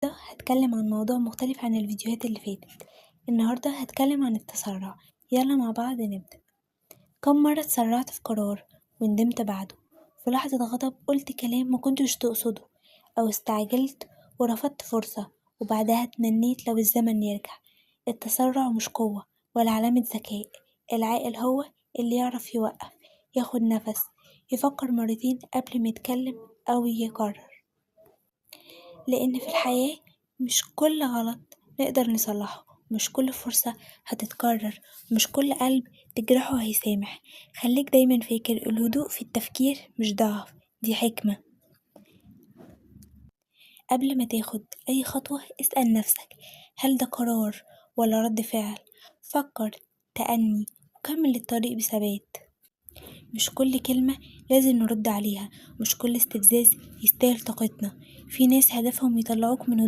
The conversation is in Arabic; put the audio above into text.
هتكلم عن موضوع مختلف عن الفيديوهات اللي فاتت. النهاردة هتكلم عن التسرع. يلا مع بعض نبدأ. كم مرة اتسرعت في قرار وندمت بعده؟ في لحظة غضب قلت كلام ما كنتش تقصده، أو استعجلت ورفضت فرصة وبعدها تمنيت لو الزمن يرجع. التسرع مش قوة ولا علامة ذكاء. العاقل هو اللي يعرف يوقف، ياخد نفس، يفكر مرتين قبل ما يتكلم أو يقرر. لأن في الحياة مش كل غلط نقدر نصلحه، مش كل فرصة هتتكرر، مش كل قلب تجرحه هيسامح. خليك دايما فاكر الهدوء في التفكير مش ضعف، دي حكمة. قبل ما تاخد أي خطوة اسأل نفسك، هل ده قرار ولا رد فعل؟ فكر، تأني، وكمل الطريق بثبات. مش كل كلمة لازم نرد عليها، مش كل استفزاز يستاهل طاقتنا. في ناس هدفهم يطلعوك من